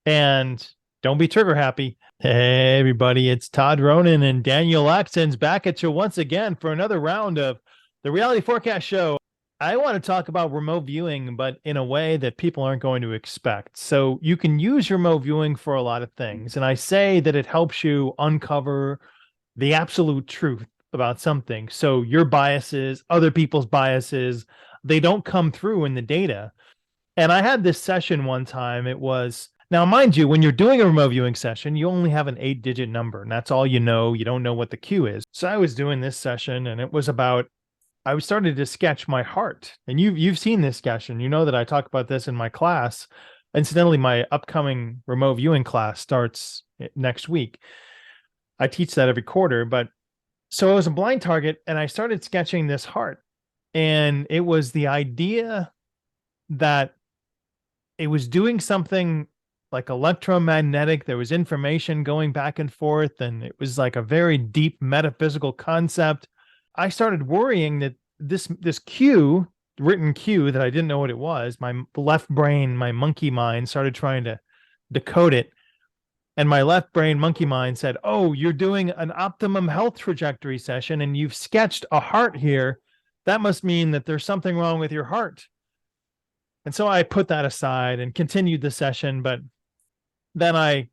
And don't be trigger happy. Hey, everybody, it's Todd Ronan and Daniel Laxton's back at you once again for another round of the Reality Forecast Show. I want to talk about remote viewing, but in a way that people aren't going to expect. So you can use remote viewing for a lot of things. And I say that it helps you uncover the absolute truth about something. So your biases, other people's biases, they don't come through in the data. And I had this session one time. It was now, mind you, when you're doing a remote viewing session, you only have an 8-digit number, and that's all you know. You don't know what the cue is. So I was doing this session, and it was about I was starting to sketch my heart. And you've seen this sketch, and you know that I talk about this in my class. Incidentally, my upcoming remote viewing class starts next week. I teach that every quarter, but so it was a blind target, and I started sketching this heart, and it was the idea that it was doing something like electromagnetic. There was information going back and forth, and it was like a very deep metaphysical concept. I started worrying that this cue, written cue that I didn't know what it was, my left brain, my monkey mind started trying to decode it. And my left brain monkey mind said, "Oh, you're doing an optimum health trajectory session and you've sketched a heart here. That must mean that there's something wrong with your heart." And so I put that aside and continued the session, but then I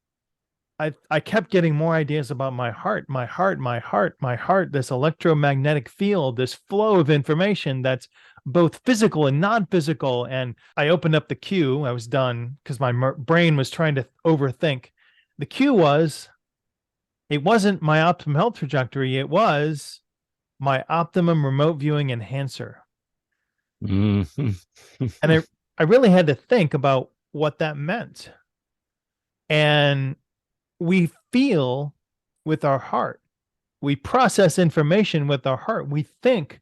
kept getting more ideas about my heart, my heart, my heart, my heart, this electromagnetic field, this flow of information that's both physical and non-physical. And I opened up the cue. I was done because my brain was trying to overthink. The cue was, it wasn't my optimum health trajectory. It was my optimum remote viewing enhancer. Mm-hmm. And I really had to think about what that meant. And we feel with our heart. We process information with our heart. We think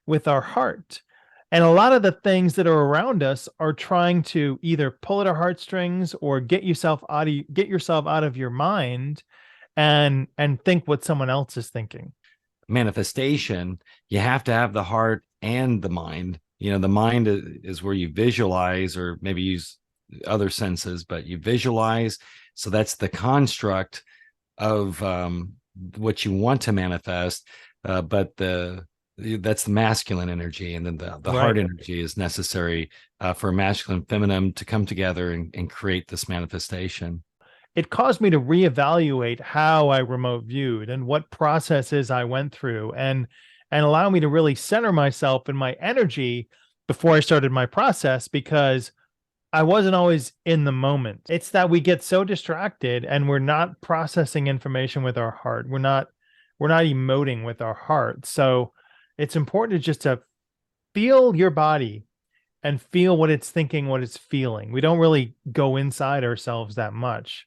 with our heart. And a lot of the things that are around us are trying to either pull at our heartstrings or get yourself out of your mind and think what someone else is thinking. Manifestation, you have to have the heart and the mind. The mind is where you visualize or maybe use other senses, but you visualize. So that's the construct of what you want to manifest. But that's the masculine energy. And then the Right. heart energy is necessary for masculine and feminine to come together and create this manifestation. It caused me to reevaluate how I remote viewed and what processes I went through and allow me to really center myself and my energy before I started my process, because I wasn't always in the moment. It's that we get so distracted and we're not processing information with our heart. We're not emoting with our heart. So it's important to just to feel your body and feel what it's thinking, what it's feeling. We don't really go inside ourselves that much.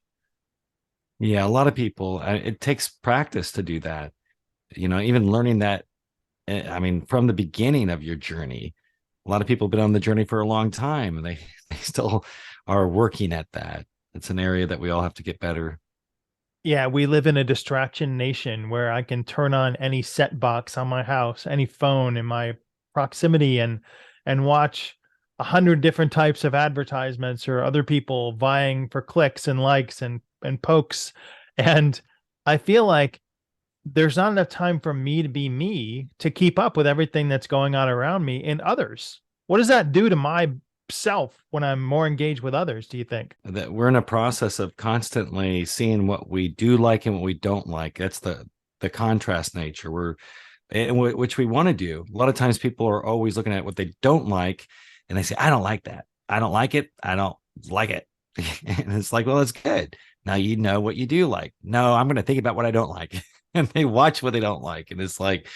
Yeah, a lot of people, it takes practice to do that. Even learning that, I mean, from the beginning of your journey, a lot of people have been on the journey for a long time and they still are working at that. It's an area that we all have to get better. Yeah, we live in a distraction nation where I can turn on any set box on my house, any phone in my proximity, and watch 100 different types of advertisements or other people vying for clicks and likes and pokes. And I feel like there's not enough time for me to be me to keep up with everything that's going on around me and others. What does that do to myself when I'm more engaged with others, do you think? That we're in a process of constantly seeing what we do like and what we don't like. That's the contrast nature which we want to do. A lot of times people are always looking at what they don't like and they say, "I don't like that. I don't like it. I don't like it." And it's like, well, it's good. Now you know what you do like. No, I'm going to think about what I don't like. And they watch what they don't like. And it's like,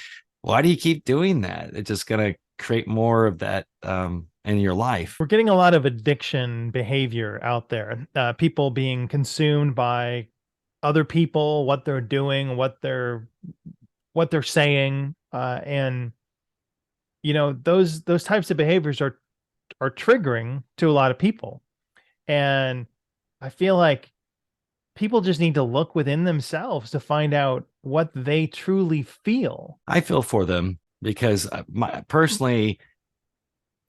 why do you keep doing that? It's just going to create more of that in your life. We're getting a lot of addiction behavior out there. People being consumed by other people, what they're doing, what they're saying, and those types of behaviors are triggering to a lot of people. And I feel like people just need to look within themselves to find out what they truly feel. I feel for them because personally,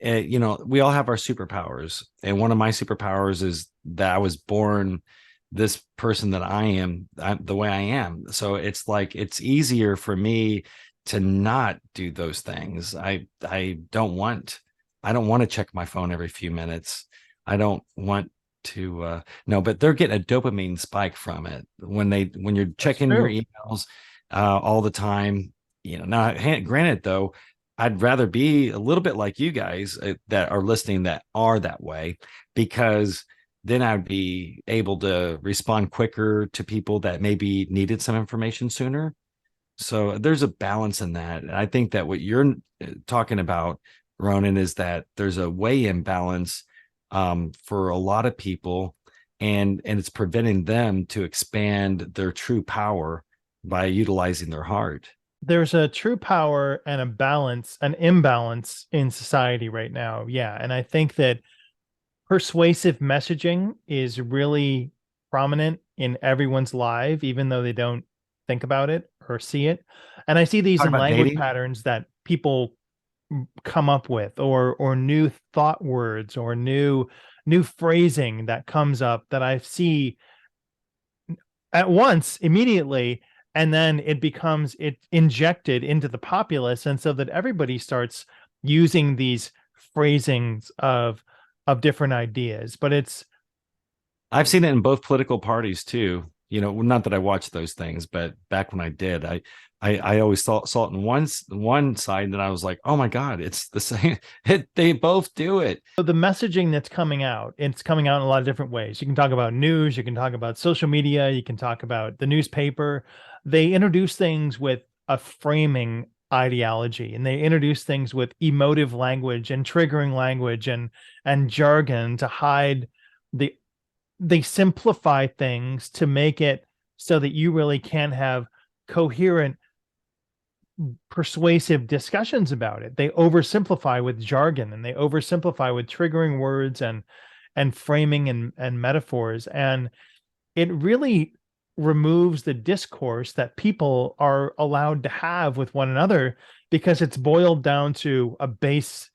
we all have our superpowers, and one of my superpowers is that I was born this person that the way I am. So it's like it's easier for me to not do those things. I don't want to check my phone every few minutes. I don't want to no, but they're getting a dopamine spike from it when you're checking your emails all the time. Now granted though, I'd rather be a little bit like you guys that are listening that are that way, because then I'd be able to respond quicker to people that maybe needed some information sooner. So there's a balance in that. And I think that what you're talking about, Ronan, is that there's a way imbalance for a lot of people, and it's preventing them to expand their true power by utilizing their heart. There's a true power and an imbalance in society right now. Yeah. And I think that persuasive messaging is really prominent in everyone's life, even though they don't think about it or see it. And I see these in language Dating patterns that people come up with, or new thought words, or new phrasing that comes up that I see at once immediately, and then it injected into the populace, and so that everybody starts using these phrasings of different ideas. But I've seen it in both political parties too. Not that I watched those things, but back when I did, I always saw it in one side, and I was like, oh my God, it's the same. They both do it. So the messaging that's coming out, it's coming out in a lot of different ways. You can talk about news, you can talk about social media, you can talk about the newspaper. They introduce things with a framing ideology, and they introduce things with emotive language and triggering language and jargon to hide they simplify things to make it so that you really can have coherent, persuasive discussions about it. They oversimplify with jargon, and they oversimplify with triggering words and framing and metaphors. And it really removes the discourse that people are allowed to have with one another, because it's boiled down to a base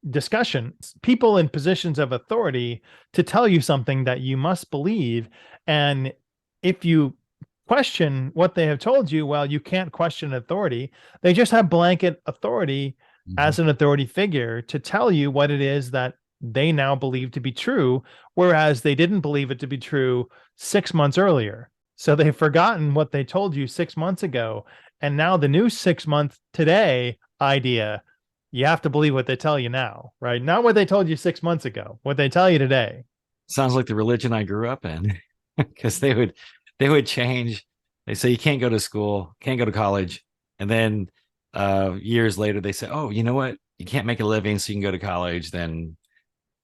discussion. People in positions of authority to tell you something that you must believe. And if you question what they have told you, well, you can't question authority. They just have blanket authority as an authority figure to tell you what it is that they now believe to be true, whereas they didn't believe it to be true 6 months earlier. So they've forgotten what they told you 6 months ago. And now the new 6 month today idea, you have to believe what they tell you now, right? Not what they told you 6 months ago, what they tell you today. Sounds like the religion I grew up in, because they would change. They say you can't go to school, can't go to college, and then years later they say, oh, you know what? You can't make a living, so you can go to college. Then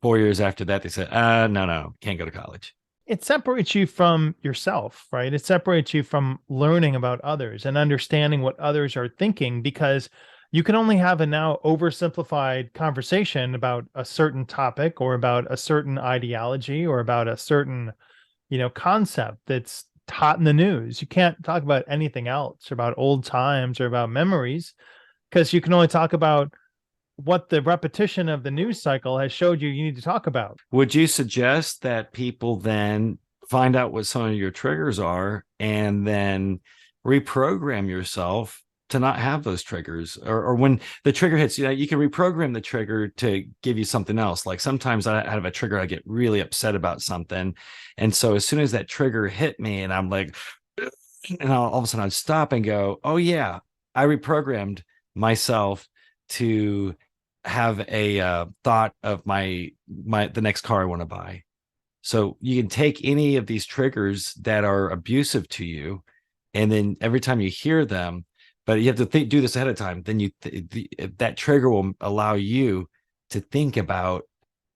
4 years after that, they say, no, can't go to college. It separates you from yourself, right? It separates you from learning about others and understanding what others are thinking, because you can only have a now oversimplified conversation about a certain topic, or about a certain ideology, or about a certain, concept that's taught in the news. You can't talk about anything else, or about old times, or about memories, because you can only talk about what the repetition of the news cycle has showed you need to talk about. Would you suggest that people then find out what some of your triggers are, and then reprogram yourself to not have those triggers, or when the trigger hits, you can reprogram the trigger to give you something else. Like sometimes I have a trigger, I get really upset about something. And so as soon as that trigger hit me and I'm like, and all of a sudden I'd stop and go, oh yeah, I reprogrammed myself to have a thought of the next car I want to buy. So you can take any of these triggers that are abusive to you, and then every time you hear them, but you have to do this ahead of time. Then that trigger will allow you to think about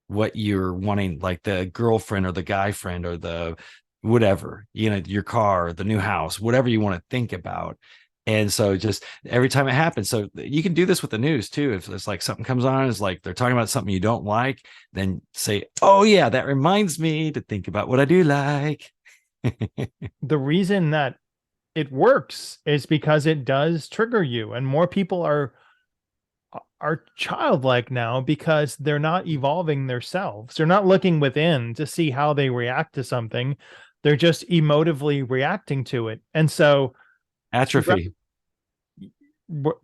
what you're wanting, like the girlfriend or the guy friend or the whatever, your car, the new house, whatever you want to think about. And so just every time it happens, so you can do this with the news too. If it's like something comes on, it's like they're talking about something you don't like, then say, oh yeah, that reminds me to think about what I do like. The reason that it works is because it does trigger you, and more people are childlike now because they're not evolving themselves. They're not looking within to see how they react to something. They're just emotively reacting to it. And so Atrophy.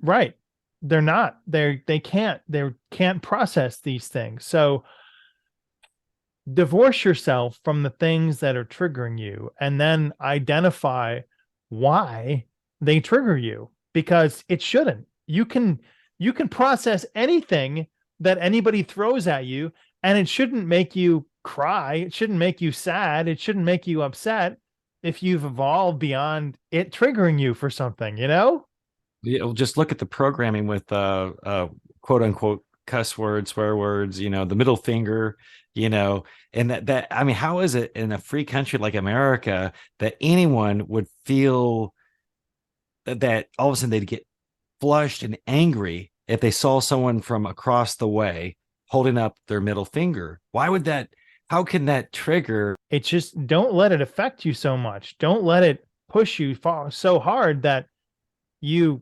right. They're not. They can't process these things. So divorce yourself from the things that are triggering you and then identify why they trigger you, because it shouldn't. You can process anything that anybody throws at you, and it shouldn't make you cry. It shouldn't make you sad. It shouldn't make you upset if you've evolved beyond it triggering you for something, you know? Just look at the programming with quote unquote cuss words, swear words, the middle finger, and that I mean, how is it in a free country like America that anyone would feel that all of a sudden they'd get flushed and angry if they saw someone from across the way holding up their middle finger? Why would that? How can that trigger? It's just, don't let it affect you so much. Don't let it push you so hard that you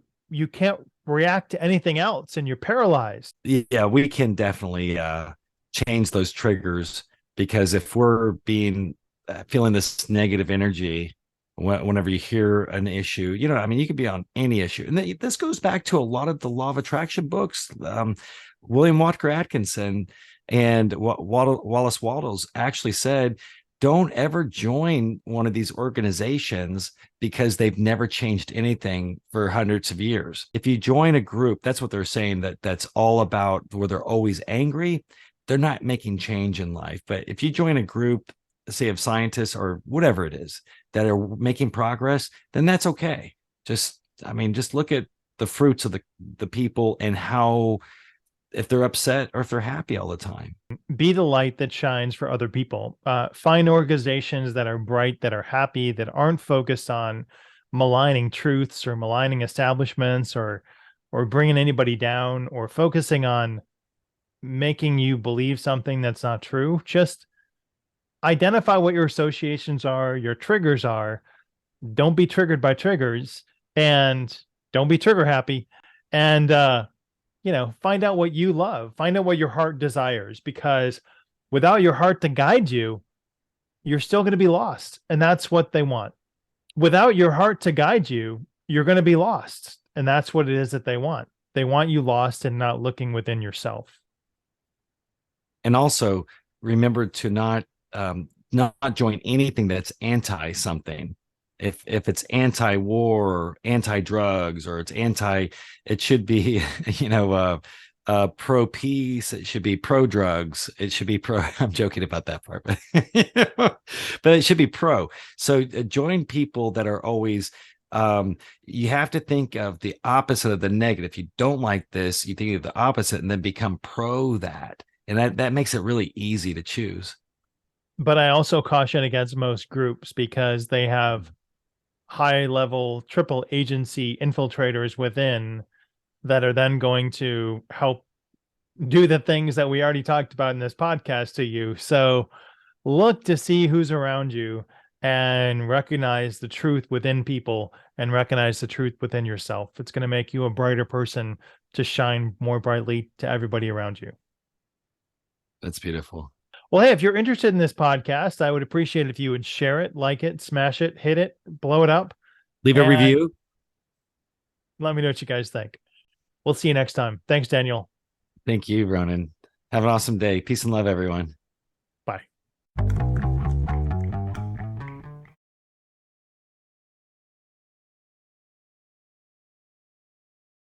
can't react to anything else and you're paralyzed. Yeah, we can definitely change those triggers, because if we're being feeling this negative energy whenever you hear an issue, I mean, you could be on any issue. And this goes back to a lot of the law of attraction books. William Walker Atkinson and Wallace Wattles actually said, don't ever join one of these organizations because they've never changed anything for hundreds of years. If you join a group, that's what they're saying, that's all about where they're always angry, they're not making change in life. But if you join a group, say of scientists or whatever it is, that are making progress, then that's okay. Just look at the fruits of the people and how, if they're upset or if they're happy all the time. Be the light that shines for other people. Find organizations that are bright, that are happy, that aren't focused on maligning truths or maligning establishments or bringing anybody down or focusing on making you believe something that's not true. Just identify what your associations are, your triggers are. Don't be triggered by triggers, and don't be trigger happy. And find out what you love, find out what your heart desires, because without your heart to guide you, you're still going to be lost. And that's what they want. Without your heart to guide you, you're going to be lost. And that's what it is that they want. They want you lost and not looking within yourself. And also remember to not join anything that's anti something. If it's anti-war or anti-drugs, or it should be pro peace, it should be pro drugs, it should be pro I'm joking about that part, but it should be pro. So join people that are always you have to think of the opposite of the negative. If you don't like this, you think of the opposite and then become pro that, and that makes it really easy to choose. But I also caution against most groups, because they have high level triple agency infiltrators within that are then going to help do the things that we already talked about in this podcast to you. So look to see who's around you and recognize the truth within people and recognize the truth within yourself. It's going to make you a brighter person to shine more brightly to everybody around you. That's beautiful. Well, hey, if you're interested in this podcast, I would appreciate if you would share it, like it, smash it, hit it, blow it up. Leave a review. Let me know what you guys think. We'll see you next time. Thanks, Daniel. Thank you, Ronan. Have an awesome day. Peace and love, everyone. Bye.